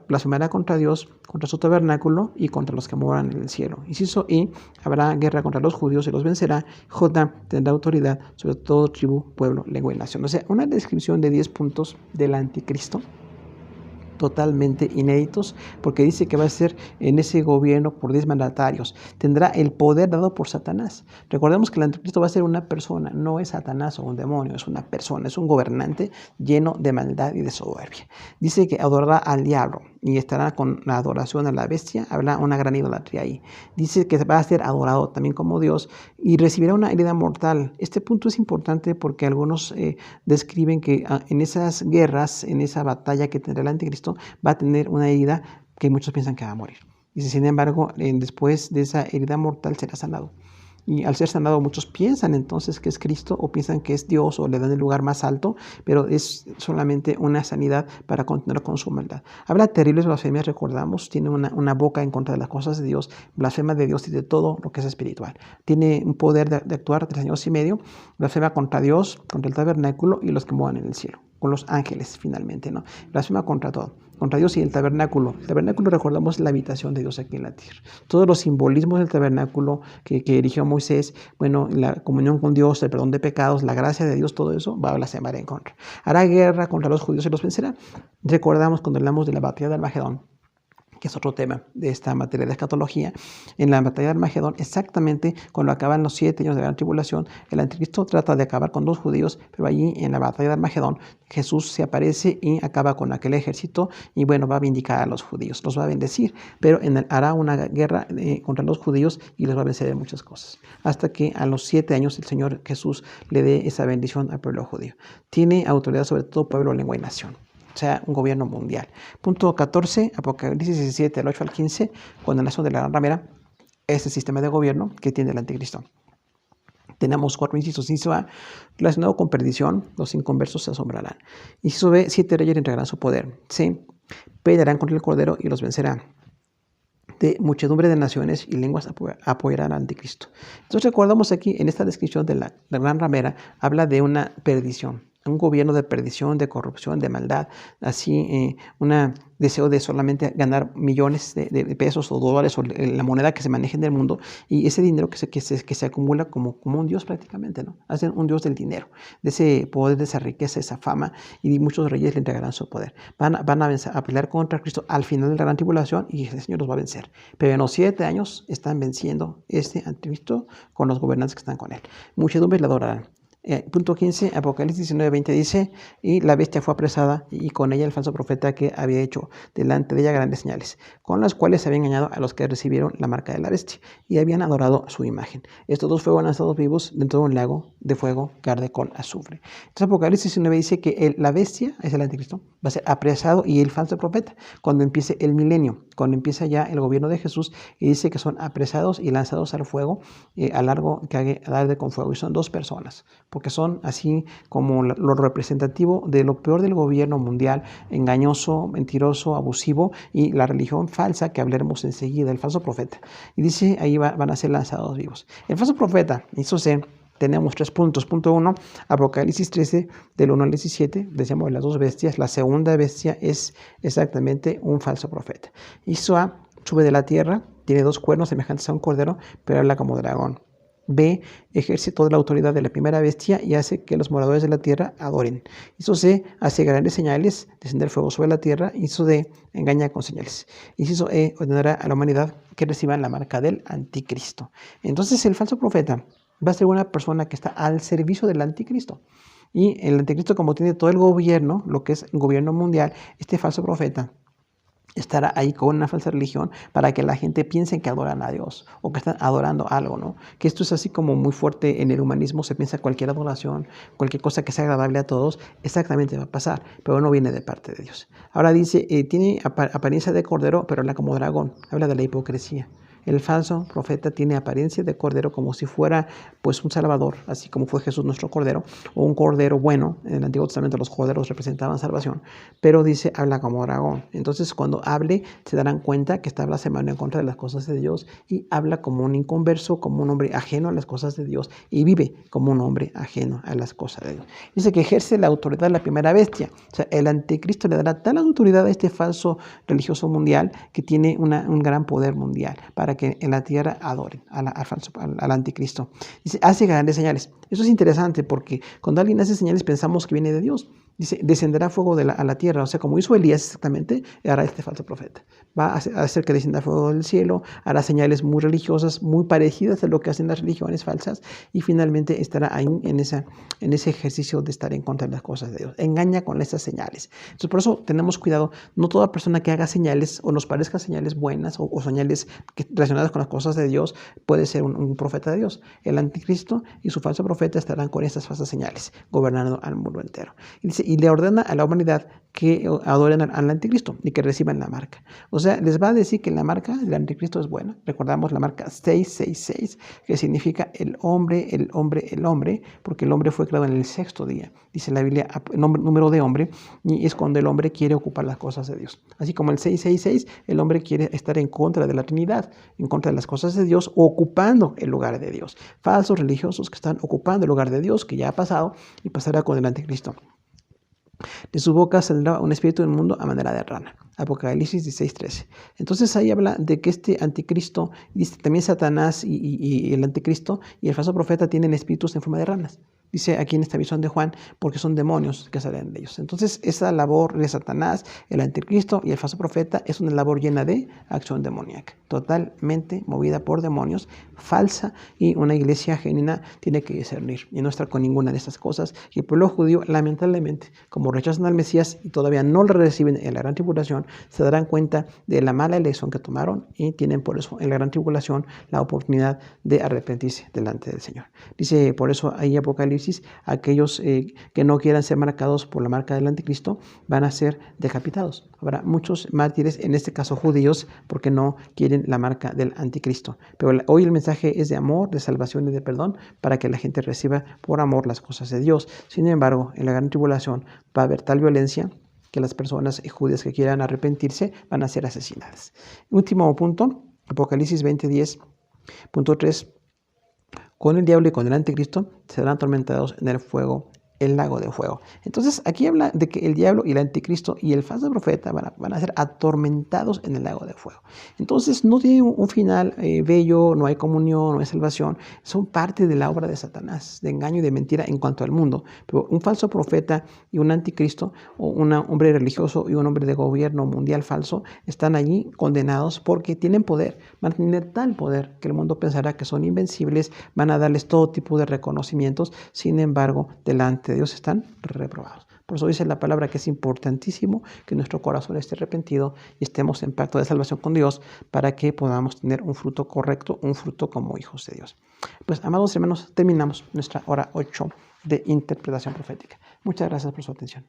A: blasfemará contra Dios, contra su tabernáculo y contra los que moran en el cielo. Inciso I habrá guerra contra los judíos y los vencerá. J tendrá autoridad sobre todo tribu, pueblo, lengua y nación. O sea, una descripción de 10 puntos del anticristo totalmente inéditos, porque dice que va a ser en ese gobierno por 10 mandatarios. Tendrá el poder dado por Satanás. Recordemos que el anticristo va a ser una persona, no es Satanás o un demonio, es una persona, es un gobernante lleno de maldad y de soberbia. Dice que adorará al diablo y estará con la adoración a la bestia, habrá una gran idolatría ahí. Dice que va a ser adorado también como Dios y recibirá una herida mortal. Este punto es importante porque algunos describen que en esas guerras, en esa batalla que tendrá el anticristo, va a tener una herida que muchos piensan que va a morir. Dice, sin embargo, después de esa herida mortal será sanado. Y al ser sanado, muchos piensan entonces que es Cristo o piensan que es Dios o le dan el lugar más alto, pero es solamente una sanidad para continuar con su maldad. Habla terribles blasfemias, recordamos, tiene una boca en contra de las cosas de Dios, blasfema de Dios y de todo lo que es espiritual. Tiene un poder de actuar 3 años y medio, blasfema contra Dios, contra el tabernáculo y los que moran en el cielo, con los ángeles finalmente, ¿no? Blasfema contra todo, contra Dios y el tabernáculo. El tabernáculo, recordamos, la habitación de Dios aquí en la tierra. Todos los simbolismos del tabernáculo que erigió Moisés, bueno, la comunión con Dios, el perdón de pecados, la gracia de Dios, todo eso va a blasfemar en contra. Hará guerra contra los judíos y los vencerá. Recordamos cuando hablamos de la batalla de Armagedón, que es otro tema de esta materia de escatología. En la batalla de Armagedón, exactamente cuando acaban los 7 años de la gran tribulación, el anticristo trata de acabar con los judíos, pero allí en la batalla de Armagedón, Jesús se aparece y acaba con aquel ejército y bueno, va a vindicar a los judíos, los va a bendecir, pero hará una guerra contra los judíos y los va a vencer en muchas cosas, hasta que a los 7 años el Señor Jesús le dé esa bendición al pueblo judío. Tiene autoridad sobre todo pueblo, lengua y nación. O sea, un gobierno mundial. Punto 14, Apocalipsis 17, del 8 al 15, condenación de la gran ramera, es el sistema de gobierno que tiene el anticristo. Tenemos 4 incisos. Inciso A, relacionado con perdición, los inconversos se asombrarán. Inciso B, 7 reyes entregarán su poder. C, pelearán contra el cordero y los vencerá. De muchedumbre de naciones y lenguas apoyarán al anticristo. Entonces recordamos aquí en esta descripción de la gran ramera, habla de una perdición, un gobierno de perdición, de corrupción, de maldad, así un deseo de solamente ganar millones de pesos o dólares o la moneda que se maneje en el mundo y ese dinero que se acumula como un dios prácticamente, ¿no? Hacen un dios del dinero, de ese poder, de esa riqueza, esa fama, y muchos reyes le entregarán su poder. Van a pelear contra Cristo al final de la gran tribulación y el Señor los va a vencer. Pero en los 7 años están venciendo este anticristo con los gobernantes que están con él. Muchedumbres le adorarán. Punto 15, Apocalipsis 19:20 dice, y la bestia fue apresada y con ella el falso profeta que había hecho delante de ella grandes señales, con las cuales se había engañado a los que recibieron la marca de la bestia y habían adorado su imagen. Estos dos fueron lanzados vivos dentro de un lago de fuego que arde con azufre. Entonces Apocalipsis 19 dice que la bestia, es el anticristo, va a ser apresado y el falso profeta cuando empiece el milenio, cuando empieza ya el gobierno de Jesús, y dice que son apresados y lanzados al fuego, al largo que arde con fuego, y son 2 personas, porque son así como lo representativo de lo peor del gobierno mundial, engañoso, mentiroso, abusivo, y la religión falsa que hablaremos enseguida, el falso profeta. Y dice, ahí van a ser lanzados vivos. El falso profeta, eso se... Tenemos 3 puntos. Punto 1, Apocalipsis 13, del 1 al 17, decíamos las 2 bestias. La segunda bestia es exactamente un falso profeta. Inciso A, sube de la tierra, tiene 2 cuernos semejantes a un cordero, pero habla como dragón. B, ejerce toda la autoridad de la primera bestia y hace que los moradores de la tierra adoren. Inciso C, hace grandes señales, descender fuego sobre la tierra. Inciso D, engaña con señales. Inciso E, ordenará a la humanidad que reciban la marca del anticristo. Entonces el falso profeta va a ser una persona que está al servicio del anticristo. Y el anticristo, como tiene todo el gobierno, lo que es el gobierno mundial, este falso profeta estará ahí con una falsa religión para que la gente piense que adoran a Dios o que están adorando algo, ¿no? Que esto es así como muy fuerte en el humanismo, se piensa cualquier adoración, cualquier cosa que sea agradable a todos, exactamente va a pasar, pero no viene de parte de Dios. Ahora dice, tiene apariencia de cordero, pero habla como dragón, habla de la hipocresía. El falso profeta tiene apariencia de cordero como si fuera pues un salvador, así como fue Jesús nuestro cordero, o un cordero bueno. En el Antiguo Testamento los corderos representaban salvación, pero dice habla como dragón. Entonces cuando hable se darán cuenta que está blasfemando en contra de las cosas de Dios y habla como un inconverso, como un hombre ajeno a las cosas de Dios y vive como un hombre ajeno a las cosas de Dios. Dice que ejerce la autoridad de la primera bestia. O sea, el anticristo le dará tal autoridad a este falso religioso mundial que tiene un gran poder mundial para que en la tierra adoren al anticristo. Dice, hace grandes señales. Eso es interesante porque cuando alguien hace señales pensamos que viene de Dios. Dice, descenderá fuego a la tierra. O sea, como hizo Elías exactamente, hará este falso profeta. Va a hacer que descienda fuego del cielo, hará señales muy religiosas, muy parecidas a lo que hacen las religiones falsas, y finalmente estará ahí en ese ejercicio de estar en contra de las cosas de Dios. Engaña con esas señales. Entonces, por eso tenemos cuidado. No toda persona que haga señales o nos parezca señales buenas o señales relacionadas con las cosas de Dios puede ser un profeta de Dios. El anticristo y su falso profeta estarán con estas falsas señales, gobernando al mundo entero. Y dice, y le ordena a la humanidad que adoren al anticristo y que reciban la marca. O sea, les va a decir que la marca del anticristo es buena. Recordamos la marca 666, que significa el hombre, el hombre, el hombre, porque el hombre fue creado en el sexto día. Dice la Biblia, número de hombre, y es cuando el hombre quiere ocupar las cosas de Dios. Así como el 666, el hombre quiere estar en contra de la Trinidad, en contra de las cosas de Dios, ocupando el lugar de Dios. Falsos religiosos que están ocupando el lugar de Dios, que ya ha pasado y pasará con el anticristo. De su boca saldrá un espíritu del mundo a manera de rana. Apocalipsis 16:13. Entonces ahí habla de que este anticristo, dice también Satanás y el anticristo y el falso profeta tienen espíritus en forma de ranas. Dice aquí en esta visión de Juan, porque son demonios que salen de ellos. Entonces esa labor de Satanás, el anticristo y el falso profeta es una labor llena de acción demoníaca, totalmente movida por demonios, falsa, y una iglesia genuina tiene que discernir y no estar con ninguna de estas cosas. Y el pueblo judío, lamentablemente, como rechazan al Mesías y todavía no lo reciben en la gran tribulación, se darán cuenta de la mala elección que tomaron y tienen por eso en la gran tribulación la oportunidad de arrepentirse delante del Señor. Dice por eso ahí Apocalipsis, aquellos que no quieran ser marcados por la marca del anticristo van a ser decapitados. Habrá muchos mártires, en este caso judíos, porque no quieren la marca del anticristo. Pero hoy el mensaje es de amor, de salvación y de perdón para que la gente reciba por amor las cosas de Dios. Sin embargo, en la gran tribulación va a haber tal violencia que las personas judías que quieran arrepentirse van a ser asesinadas. Último punto, Apocalipsis 20:10.3. Con el diablo y con el anticristo serán atormentados en el fuego, el lago de fuego. Entonces aquí habla de que el diablo y el anticristo y el falso profeta van a ser atormentados en el lago de fuego. Entonces no tiene un final bello, no hay comunión, no hay salvación. Son parte de la obra de Satanás, de engaño y de mentira en cuanto al mundo. Pero un falso profeta y un anticristo, o un hombre religioso y un hombre de gobierno mundial falso, están allí condenados porque tienen poder. Van a tener tal poder que el mundo pensará que son invencibles, van a darles todo tipo de reconocimientos. Sin embargo, delante de Dios están reprobados. Por eso dice la palabra que es importantísimo que nuestro corazón esté arrepentido y estemos en pacto de salvación con Dios para que podamos tener un fruto correcto, un fruto como hijos de Dios. Pues, amados hermanos, terminamos nuestra hora 8 de interpretación profética. Muchas gracias por su atención.